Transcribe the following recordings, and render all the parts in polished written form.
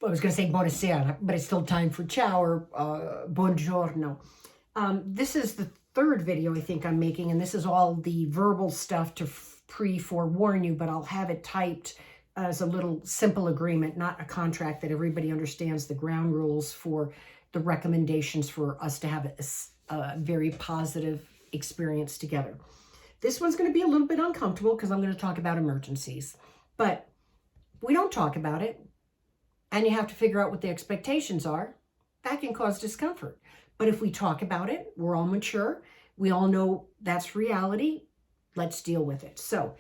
I was going to say buonasera, but it's still time for ciao or buongiorno. This is the third video I think I'm making, and this is all the verbal stuff to pre-forewarn you, but I'll have it typed as a little simple agreement, not a contract, that everybody understands the ground rules for the recommendations for us to have a very positive experience together. This one's going to be a little bit uncomfortable because I'm going to talk about emergencies, but we don't talk about it, and you have to figure out what the expectations are. That can cause discomfort. But if we talk about it, we're all mature. We all know that's reality. Let's deal with it. So,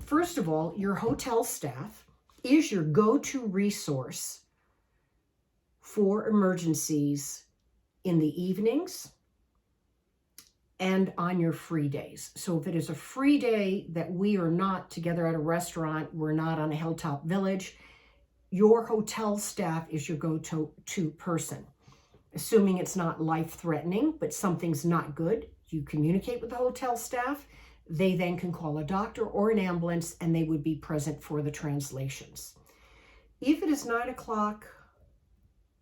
first of all, your hotel staff is your go-to resource for emergencies in the evenings and on your free days. So if it is a free day that we are not together at a restaurant, we're not on a Hilltop Village, your hotel staff is your go-to person. Assuming it's not life-threatening, but something's not good, you communicate with the hotel staff. They then can call a doctor or an ambulance, and they would be present for the translations. If it is 9 o'clock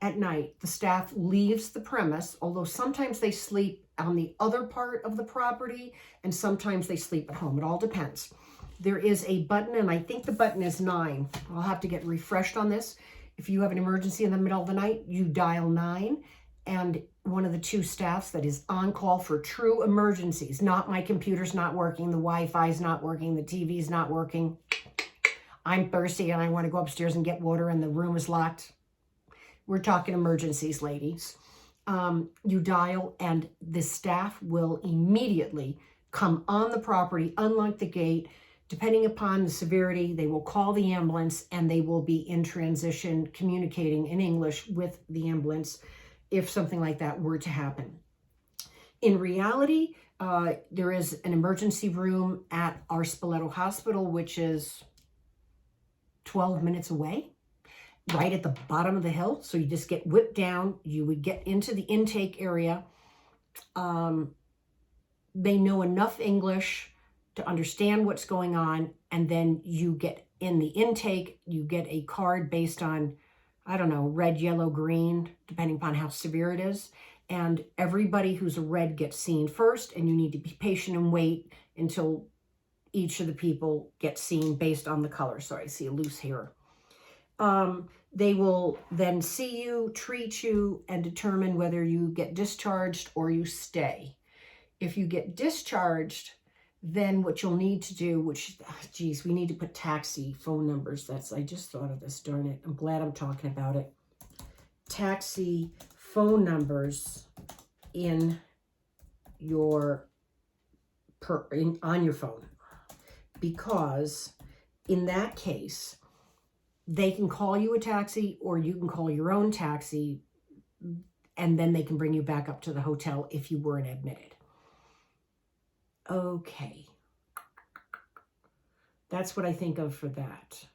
at night, the staff leaves the premise, although sometimes they sleep on the other part of the property, and sometimes they sleep at home. It all depends. There is a button, and I think the button is 9. I'll have to get refreshed on this. If you have an emergency in the middle of the night, you dial 9, and one of the two staffs that is on call for true emergencies, not my computer's not working, the Wi-Fi's not working, the TV's not working, I'm thirsty and I want to go upstairs and get water and the room is locked. We're talking emergencies, ladies. You dial and the staff will immediately come on the property, unlock the gate. Depending upon the severity, they will call the ambulance and they will be in transition communicating in English with the ambulance if something like that were to happen. In reality, there is an emergency room at our Spoleto Hospital, which is 12 minutes away, right at the bottom of the hill. So you just get whipped down. You would get into the intake area. They know enough English to understand what's going on. And then you get in the intake, you get a card based on, I don't know, red, yellow, green, depending upon how severe it is. And everybody who's a red gets seen first, and you need to be patient and wait until each of the people get seen based on the color. Sorry, I see a loose hair. They will then see you, treat you, and determine whether you get discharged or you stay. If you get discharged, then what you'll need to do, which, geez, we need to put taxi phone numbers. I just thought of this, darn it. I'm glad I'm talking about it. Taxi phone numbers in your, on your phone. Because in that case, they can call you a taxi or you can call your own taxi, and then they can bring you back up to the hotel if you weren't admitted. Okay. That's what I think of for that.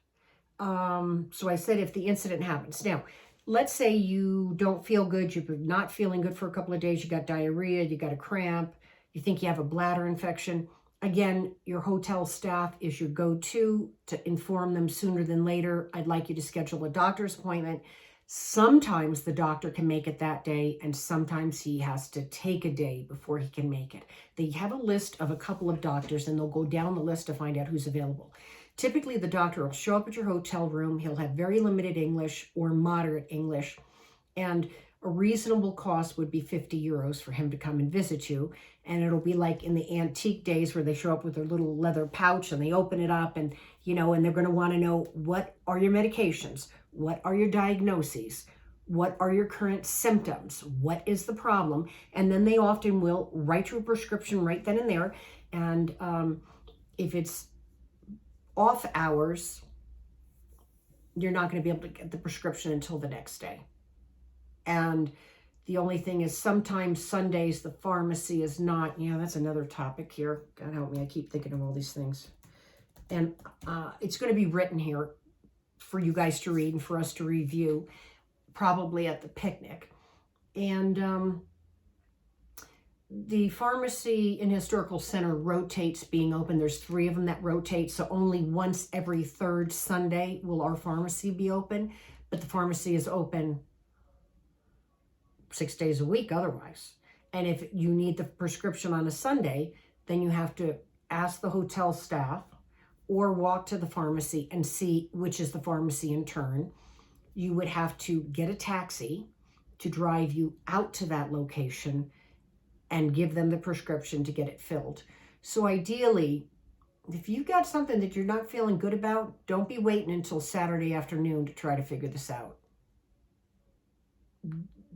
So I said if the incident happens. Now, let's say you don't feel good, you're not feeling good for a couple of days, you got diarrhea, you got a cramp, you think you have a bladder infection. Again, your hotel staff is your go-to to inform them sooner than later. I'd like you to schedule a doctor's appointment. Sometimes the doctor can make it that day, and sometimes he has to take a day before he can make it. They have a list of a couple of doctors, and they'll go down the list to find out who's available. Typically, the doctor will show up at your hotel room. He'll have very limited English or moderate English, and a reasonable cost would be 50 euros for him to come and visit you. And it'll be like in the antique days where they show up with their little leather pouch and they open it up and, you know, and they're going to want to know, what are your medications? What are your diagnoses? What are your current symptoms? What is the problem? And then they often will write you a prescription right then and there. And if it's off hours, you're not going to be able to get the prescription until the next day. And the only thing is sometimes Sundays, the pharmacy is not, that's another topic here. God help me, I keep thinking of all these things. And it's going to be written here for you guys to read and for us to review, probably at the picnic. And The pharmacy in Historical Center rotates being open. There's 3 of them that rotate, so only once every 3rd Sunday will our pharmacy be open, but the pharmacy is open 6 days a week otherwise. And if you need the prescription on a Sunday, then you have to ask the hotel staff or walk to the pharmacy and see which is the pharmacy in turn. You would have to get a taxi to drive you out to that location and give them the prescription to get it filled. So ideally, if you've got something that you're not feeling good about, don't be waiting until Saturday afternoon to try to figure this out.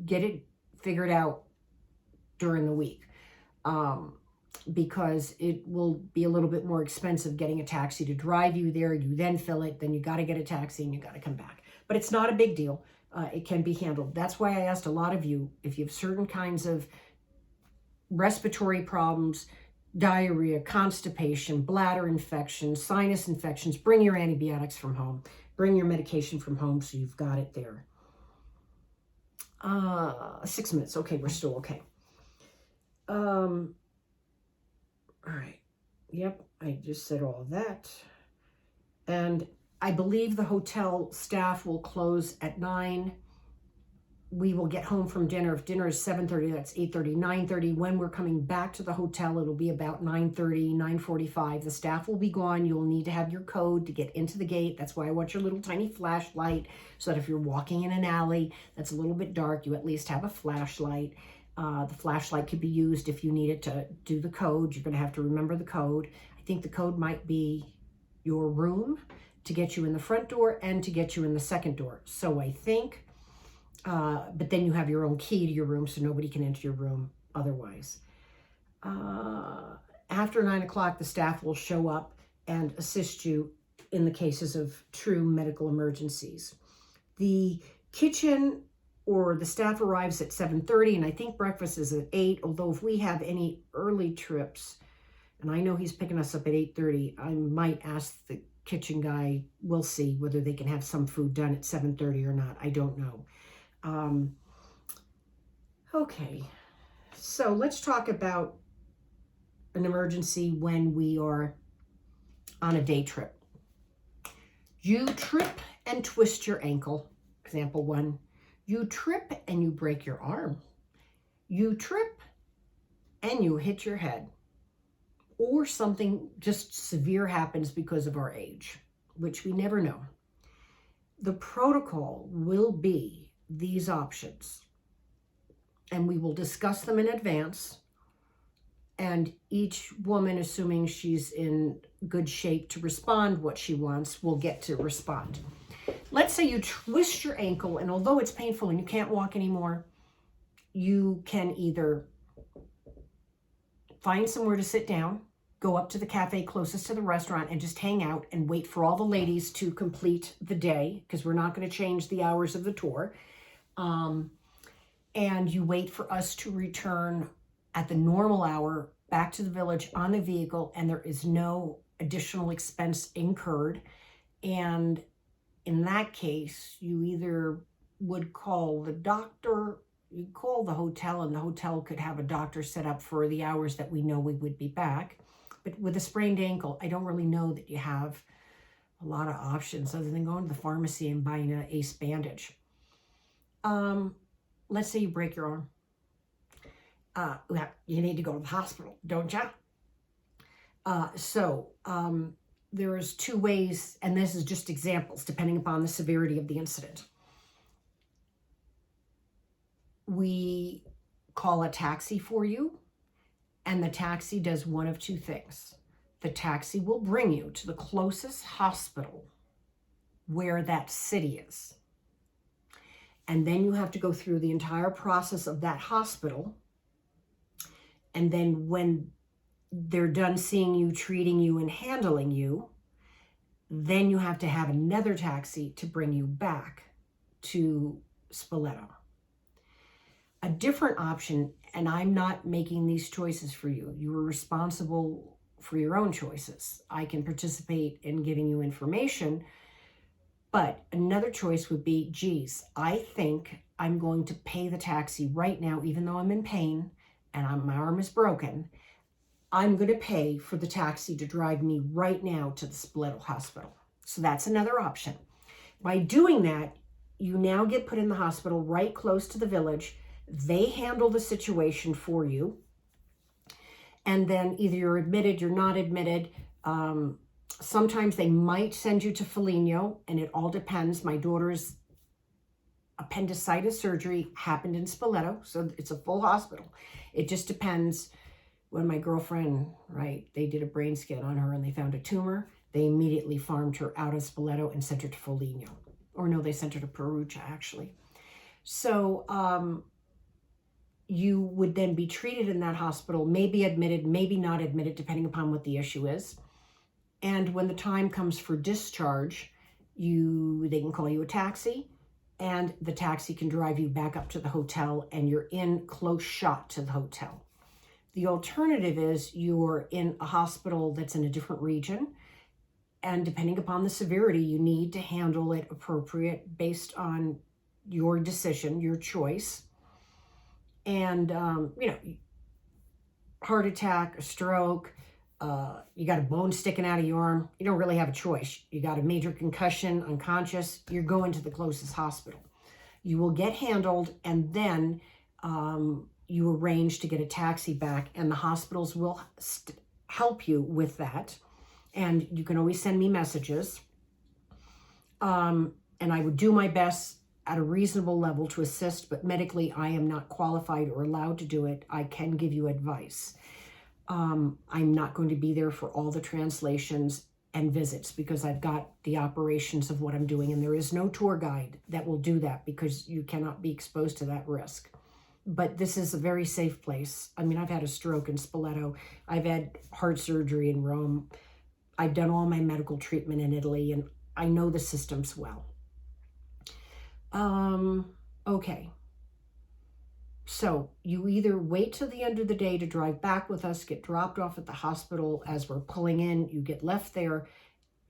Get it figured out during the week, because it will be a little bit more expensive getting a taxi to drive you there. You then fill it, then you got to get a taxi and you got to come back. But it's not a big deal. It can be handled. That's why I asked a lot of you, if you have certain kinds of respiratory problems, diarrhea, constipation, bladder infections, sinus infections, bring your antibiotics from home. Bring your medication from home so you've got it there. 6 minutes. Okay, we're still okay. All right. Yep, I just said all of that. And I believe the hotel staff will close at 9. We will get home from dinner. If dinner is 7:30, that's 8:30, 9:30. When we're coming back to the hotel, it'll be about 9:30, 9:45. The staff will be gone. You'll need to have your code to get into the gate. That's why I want your little tiny flashlight, so that if you're walking in an alley that's a little bit dark, you at least have a flashlight. The flashlight could be used if you need it to do the code. You're going to have to remember the code. I think the code might be your room to get you in the front door and to get you in the second door. So I think, but then you have your own key to your room, so nobody can enter your room otherwise. After 9 o'clock, the staff will show up and assist you in the cases of true medical emergencies. The kitchen or the staff arrives at 7:30, and I think breakfast is at 8, although if we have any early trips, and I know he's picking us up at 8:30, I might ask the kitchen guy, we'll see whether they can have some food done at 7:30 or not. I don't know. Okay, so let's talk about an emergency when we are on a day trip. You trip and twist your ankle, example 1. You trip and you break your arm. You trip and you hit your head. Or something just severe happens because of our age, which we never know. The protocol will be these options, and we will discuss them in advance, and each woman, assuming she's in good shape to respond what she wants, will get to respond. Let's say you twist your ankle, and although it's painful and you can't walk anymore, you can either find somewhere to sit down, go up to the cafe closest to the restaurant and just hang out and wait for all the ladies to complete the day, because we're not going to change the hours of the tour. And you wait for us to return at the normal hour back to the village on the vehicle, and there is no additional expense incurred. And in that case, you either would call the doctor, you call the hotel, and the hotel could have a doctor set up for the hours that we know we would be back. But with a sprained ankle, I don't really know that you have a lot of options other than going to the pharmacy and buying an ace bandage. Let's say you break your arm. Well, you need to go to the hospital, don't you? There's 2 ways, and this is just examples, depending upon the severity of the incident. We call a taxi for you, and the taxi does one of 2 things. The taxi will bring you to the closest hospital where that city is. And then you have to go through the entire process of that hospital. And then when they're done seeing you, treating you, and handling you, then you have to have another taxi to bring you back to Spoleto. A different option, and I'm not making these choices for you. You are responsible for your own choices. I can participate in giving you information, but another choice would be, geez, I think I'm going to pay the taxi right now, even though I'm in pain, and my arm is broken, I'm going to pay for the taxi to drive me right now to the Spoleto Hospital. So that's another option. By doing that, you now get put in the hospital right close to the village. They handle the situation for you. And then either you're admitted, you're not admitted. Sometimes they might send you to Foligno, and it all depends. My daughter's appendicitis surgery happened in Spoleto, so it's a full hospital. It just depends. When my girlfriend, right, they did a brain scan on her and they found a tumor, they immediately farmed her out of Spoleto and sent her to Foligno. Or no, they sent her to Perugia, actually. So you would then be treated in that hospital, maybe admitted, maybe not admitted, depending upon what the issue is. And when the time comes for discharge, they can call you a taxi, and the taxi can drive you back up to the hotel, and you're in close shot to the hotel. The alternative is you're in a hospital that's in a different region, and depending upon the severity, you need to handle it appropriate based on your decision, your choice. And, heart attack, a stroke, you got a bone sticking out of your arm, you don't really have a choice. You got a major concussion, unconscious, you're going to the closest hospital. You will get handled, and then you arrange to get a taxi back, and the hospitals will help you with that. And you can always send me messages. And I would do my best at a reasonable level to assist, but medically I am not qualified or allowed to do it. I can give you advice. I'm not going to be there for all the translations and visits because I've got the operations of what I'm doing, and there is no tour guide that will do that because you cannot be exposed to that risk. But this is a very safe place. I mean, I've had a stroke in Spoleto. I've had heart surgery in Rome. I've done all my medical treatment in Italy, and I know the systems well. Okay. So you either wait till the end of the day to drive back with us, get dropped off at the hospital as we're pulling in, you get left there,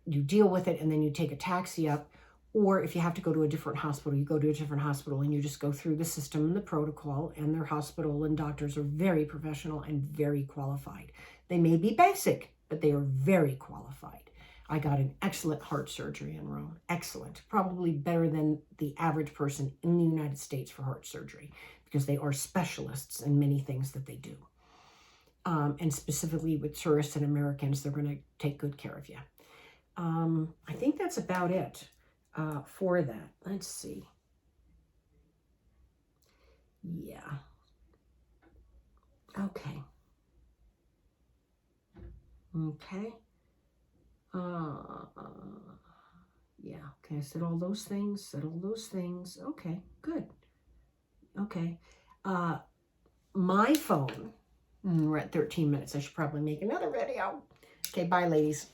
you deal with it, and then you take a taxi up. Or if you have to go to a different hospital, you go to a different hospital and you just go through the system and the protocol, and their hospital and doctors are very professional and very qualified. They may be basic, but they are very qualified. I got an excellent heart surgery in Rome. Excellent. Probably better than the average person in the United States for heart surgery because they are specialists in many things that they do. And specifically with tourists and Americans, they're going to take good care of you. I think that's about it. For that. Let's see. Yeah. Okay. Okay. Yeah. Okay. I said all those things. Okay. Good. Okay. My phone. We're at 13 minutes. I should probably make another video. Okay. Bye, ladies.